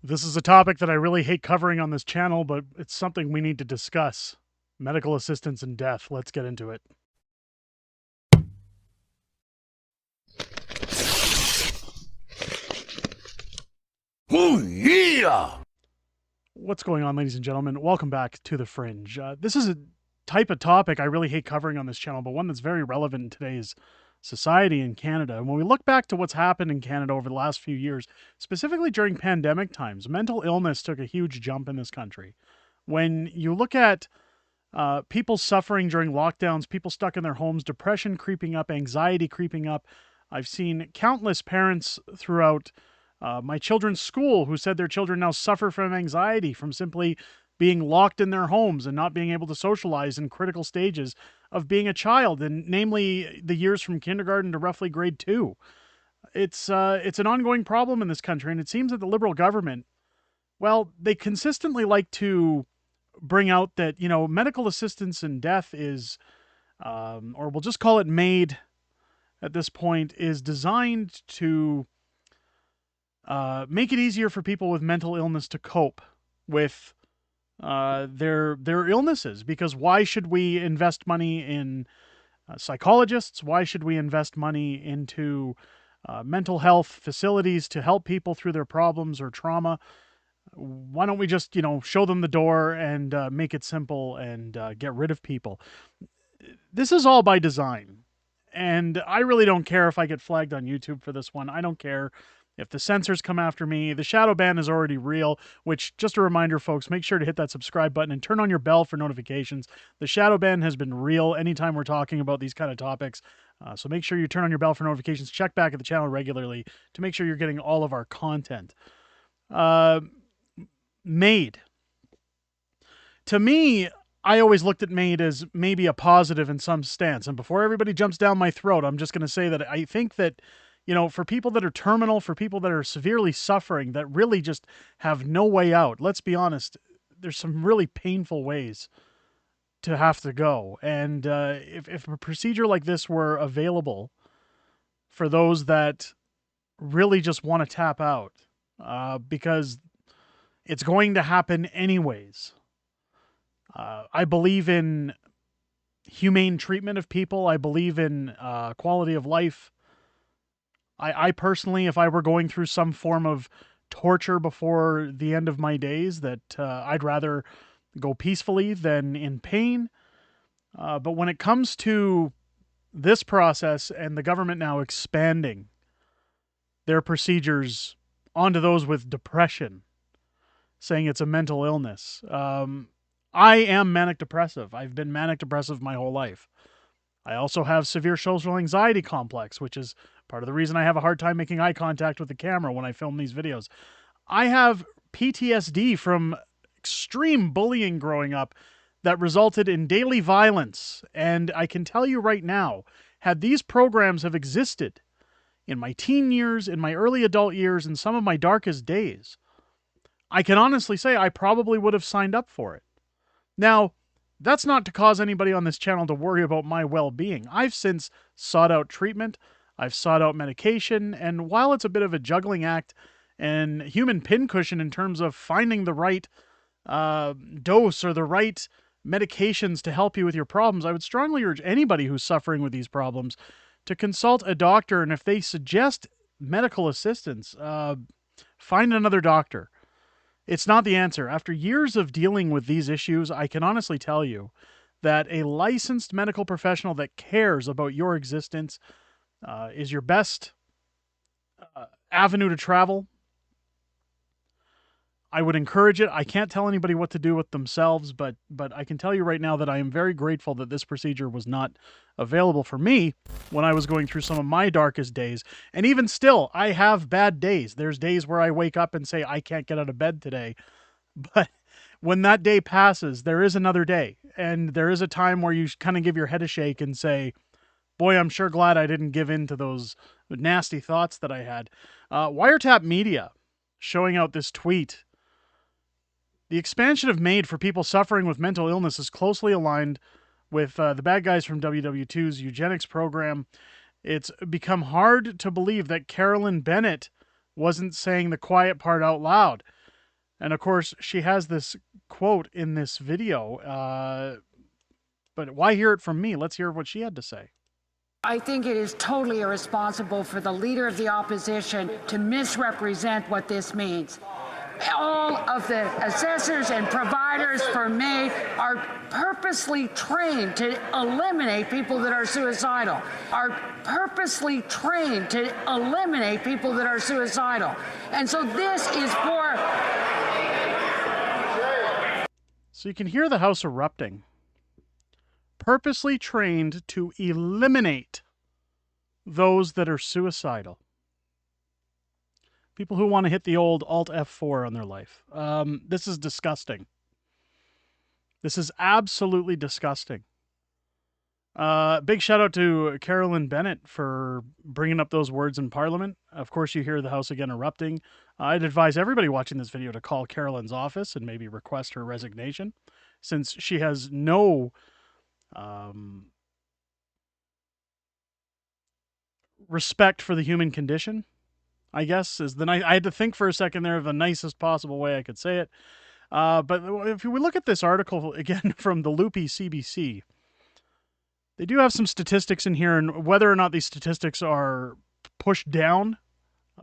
This is a topic that I really hate covering on this channel, but it's something we need to discuss. Medical assistance in death. Let's get into it. Oh, yeah! What's going on, ladies and gentlemen? Welcome back to The Fringe. This is a type of topic I really hate covering on this channel, but one that's very relevant in today's society in Canada. And when we look back to what's happened in Canada over the last few years, specifically during pandemic times, mental illness took a huge jump in this country. When you look at people suffering during lockdowns, people stuck in their homes, depression creeping up, anxiety creeping up. I've seen countless parents throughout my children's school who said their children now suffer from anxiety from simply being locked in their homes and not being able to socialize in critical stages of being a child, and namely the years from kindergarten to roughly grade 2. It's an ongoing problem in this country, and it seems that the Liberal government, well, they consistently like to bring out that, medical assistance in death is, or we'll just call it MAID at this point, is designed to make it easier for people with mental illness to cope with their illnesses. Because why should we invest money in psychologists? Why should we invest money into mental health facilities to help people through their problems or trauma? Why don't we just, show them the door and make it simple and get rid of people? This is all by design. And I really don't care if I get flagged on YouTube for this one. I don't care if the censors come after me. The shadow ban is already real, which, just a reminder, folks, make sure to hit that subscribe button and turn on your bell for notifications. The shadow ban has been real anytime we're talking about these kind of topics. So make sure you turn on your bell for notifications. Check back at the channel regularly to make sure you're getting all of our content. MAID. To me, I always looked at MAID as maybe a positive in some stance. And before everybody jumps down my throat, I'm just going to say that I think that, for people that are terminal, for people that are severely suffering, that really just have no way out, let's be honest, there's some really painful ways to have to go. And if a procedure like this were available for those that really just want to tap out, because it's going to happen anyways. I believe in humane treatment of people. I believe in quality of life. I personally, if I were going through some form of torture before the end of my days, that I'd rather go peacefully than in pain. But when it comes to this process and the government now expanding their procedures onto those with depression, saying it's a mental illness. I am manic depressive. I've been manic depressive my whole life. I also have severe social anxiety complex, which is part of the reason I have a hard time making eye contact with the camera when I film these videos. I have PTSD from extreme bullying growing up that resulted in daily violence. And I can tell you right now, had these programs have existed in my teen years, in my early adult years, in some of my darkest days, I can honestly say I probably would have signed up for it. Now, that's not to cause anybody on this channel to worry about my well-being. I've since sought out treatment, I've sought out medication, and while it's a bit of a juggling act and human pincushion in terms of finding the right dose or the right medications to help you with your problems, I would strongly urge anybody who's suffering with these problems to consult a doctor, and if they suggest medical assistance, find another doctor. It's not the answer. After years of dealing with these issues, I can honestly tell you that a licensed medical professional that cares about your existence is your best avenue to travel. I would encourage it. I can't tell anybody what to do with themselves, but I can tell you right now that I am very grateful that this procedure was not available for me when I was going through some of my darkest days. And even still, I have bad days. There's days where I wake up and say, I can't get out of bed today. But when that day passes, there is another day. And there is a time where you kind of give your head a shake and say, boy, I'm sure glad I didn't give in to those nasty thoughts that I had. Wiretap Media showing out this tweet. The expansion of MAID for people suffering with mental illness is closely aligned with the bad guys from WW2's eugenics program. It's become hard to believe that Carolyn Bennett wasn't saying the quiet part out loud. And of course, she has this quote in this video. But why hear it from me? Let's hear what she had to say. I think it is totally irresponsible for the leader of the opposition to misrepresent what this means. All of the assessors and providers for MAID are purposely trained to eliminate people that are suicidal, are purposely trained to eliminate people that are suicidal. And so this is for... So you can hear the house erupting. Purposely trained to eliminate those that are suicidal. People who want to hit the old Alt F4 on their life. This is disgusting. This is absolutely disgusting. Big shout out to Carolyn Bennett for bringing up those words in Parliament. Of course, you hear the House again erupting. I'd advise everybody watching this video to call Carolyn's office and maybe request her resignation, since she has no respect for the human condition, I guess, is the I had to think for a second there of the nicest possible way I could say it. But if we look at this article again from the loopy CBC, they do have some statistics in here, and whether or not these statistics are pushed down,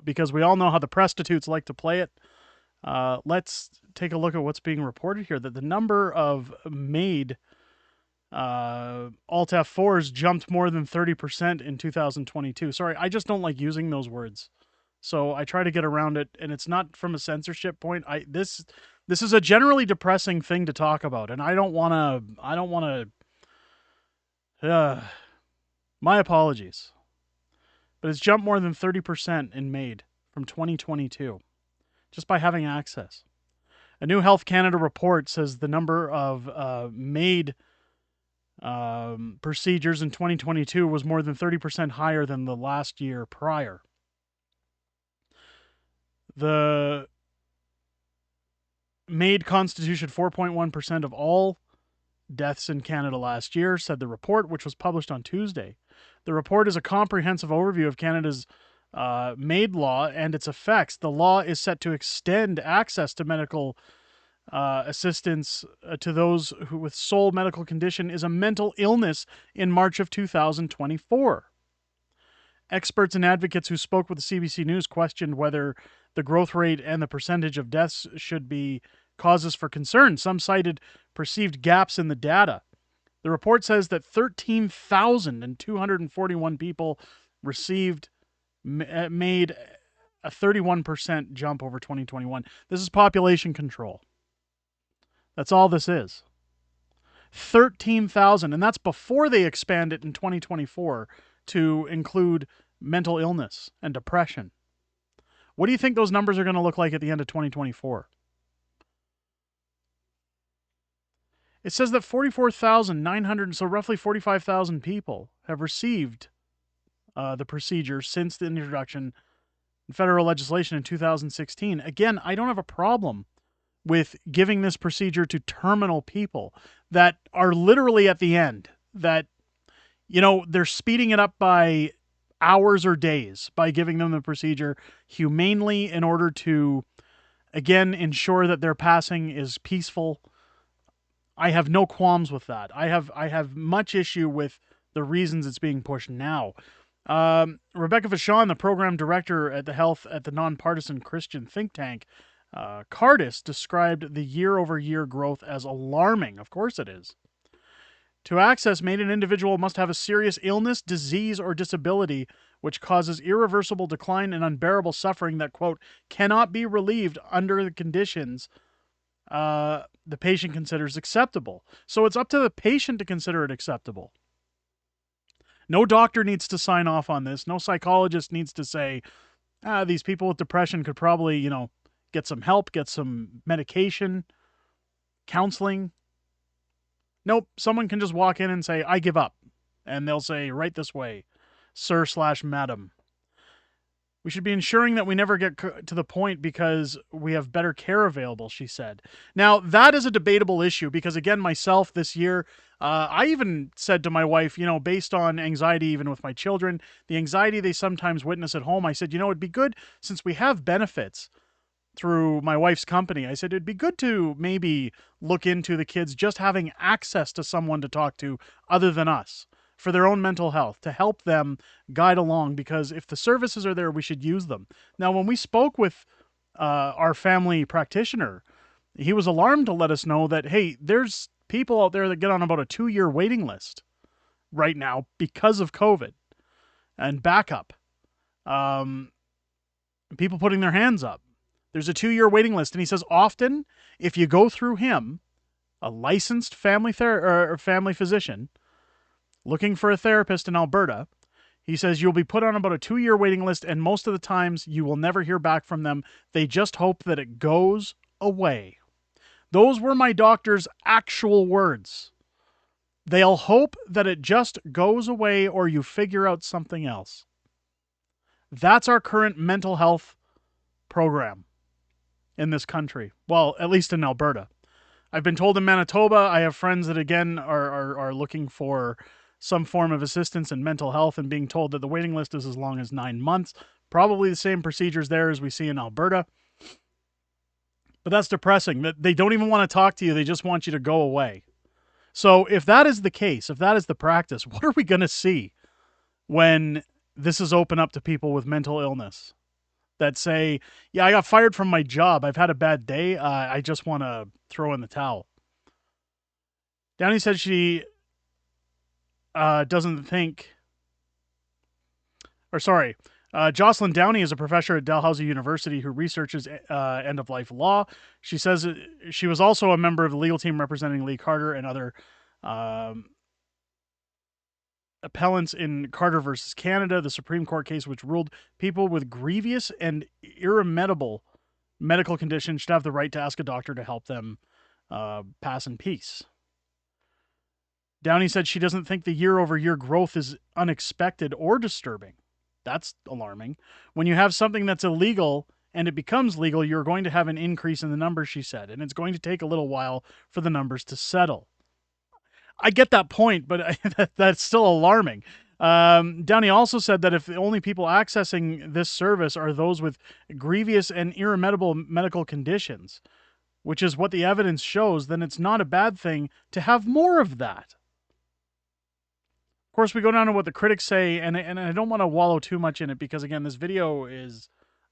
because we all know how the prostitutes like to play it. Let's take a look at what's being reported here, that the number of MAID Alt F4s jumped more than 30% in 2022. Sorry, I just don't like using those words. So I try to get around it, and it's not from a censorship point. This is a generally depressing thing to talk about, and I don't want to my apologies. But it's jumped more than 30% in MAID from 2022 just by having access. A new Health Canada report says the number of MAID procedures in 2022 was more than 30% higher than the last year prior. The MAID constituted 4.1% of all deaths in Canada last year, said the report, which was published on Tuesday. The report is a comprehensive overview of Canada's MAID law and its effects. The law is set to extend access to medical assistance to those who with sole medical condition is a mental illness in March of 2024. Experts and advocates who spoke with the CBC News questioned whether the growth rate and the percentage of deaths should be causes for concern. Some cited perceived gaps in the data. The report says that 13,241 people made a 31% jump over 2021. This is population control. That's all this is. 13,000, and that's before they expand it in 2024 to include mental illness and depression. What do you think those numbers are going to look like at the end of 2024? It says that 44,900, so roughly 45,000 people have received the procedure since the introduction in federal legislation in 2016. Again, I don't have a problem with giving this procedure to terminal people that are literally at the end, that, you know, they're speeding it up by hours or days by giving them the procedure humanely in order to, again, ensure that their passing is peaceful. I have no qualms with that. I have much issue with the reasons it's being pushed now. Rebecca Vachon, the program director at the nonpartisan Christian think tank, Cardis, described the year-over-year growth as alarming. Of course it is. To access MAID, an individual must have a serious illness, disease, or disability which causes irreversible decline and unbearable suffering that, quote, cannot be relieved under the conditions the patient considers acceptable. So it's up to the patient to consider it acceptable. No doctor needs to sign off on this. No psychologist needs to say, these people with depression could probably, you know, get some help, get some medication, counseling. Nope, someone can just walk in and say, I give up. And they'll say, right this way, sir/madam. We should be ensuring that we never get to the point because we have better care available, she said. Now, that is a debatable issue because, again, myself this year, I even said to my wife, you know, based on anxiety, even with my children, the anxiety they sometimes witness at home, I said, you know, it'd be good since we have benefits through my wife's company. I said it'd be good to maybe look into the kids just having access to someone to talk to other than us for their own mental health, to help them guide along, because if the services are there, we should use them. Now, when we spoke with our family practitioner, he was alarmed to let us know that, hey, there's people out there that get on about a 2-year waiting list right now because of COVID and backup. People putting their hands up. There's a 2-year waiting list. And he says often, if you go through him, a licensed family physician, looking for a therapist in Alberta, he says you'll be put on about a 2-year waiting list, and most of the times you will never hear back from them. They just hope that it goes away. Those were my doctor's actual words. They'll hope that it just goes away or you figure out something else. That's our current mental health program in this country. Well, at least in Alberta. I've been told in Manitoba, I have friends that, again, are looking for some form of assistance in mental health and being told that the waiting list is as long as 9 months. Probably the same procedures there as we see in Alberta. But that's depressing, that they don't even want to talk to you. They just want you to go away. So if that is the case, if that is the practice, what are we going to see when this is open up to people with mental illness that say, yeah, I got fired from my job. I've had a bad day. I just want to throw in the towel. Downey said she doesn't think, or sorry, Jocelyn Downey is a professor at Dalhousie University who researches end-of-life law. She says she was also a member of the legal team representing Lee Carter and other appellants in Carter versus Canada, the Supreme Court case which ruled people with grievous and irremediable medical conditions should have the right to ask a doctor to help them pass in peace. Downey said she doesn't think the year-over-year growth is unexpected or disturbing. That's alarming. When you have something that's illegal and it becomes legal, you're going to have an increase in the numbers, she said, and it's going to take a little while for the numbers to settle. I get that point, but that's still alarming. Downey also said that if the only people accessing this service are those with grievous and irremediable medical conditions, which is what the evidence shows, then it's not a bad thing to have more of that. Of course, we go down to what the critics say, and I don't want to wallow too much in it because, again, this video is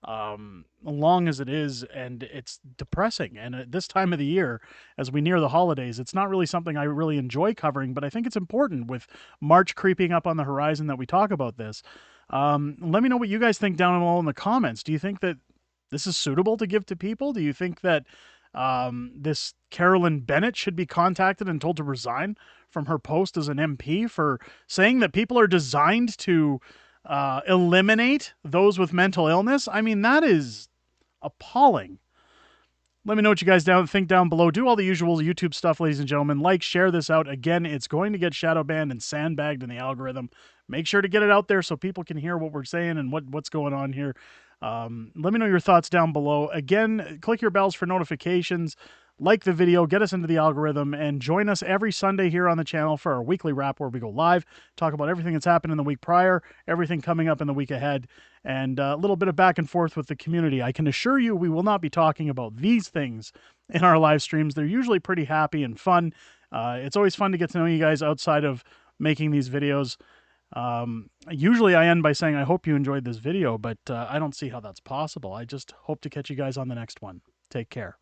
long as it is, and it's depressing. And at this time of the year, as we near the holidays, it's not really something I really enjoy covering, but I think it's important with March creeping up on the horizon that we talk about this. Let me know what you guys think down below in the comments. Do you think that this is suitable to give to people? Do you think that this Carolyn Bennett should be contacted and told to resign from her post as an MP for saying that people are designed to eliminate those with mental illness? I mean, that is appalling. Let me know what you guys think down below. Do all the usual YouTube stuff, ladies and gentlemen. Like, share this out. Again, it's going to get shadow banned and sandbagged in the algorithm. Make sure to get it out there so people can hear what we're saying and what's going on here. Let me know your thoughts down below. Again, click your bells for notifications. Like the video, get us into the algorithm, and join us every Sunday here on the channel for our weekly wrap where we go live, talk about everything that's happened in the week prior, everything coming up in the week ahead, and a little bit of back and forth with the community. I can assure you we will not be talking about these things in our live streams. They're usually pretty happy and fun. It's always fun to get to know you guys outside of making these videos. Usually I end by saying I hope you enjoyed this video, but I don't see how that's possible. I just hope to catch you guys on the next one. Take care.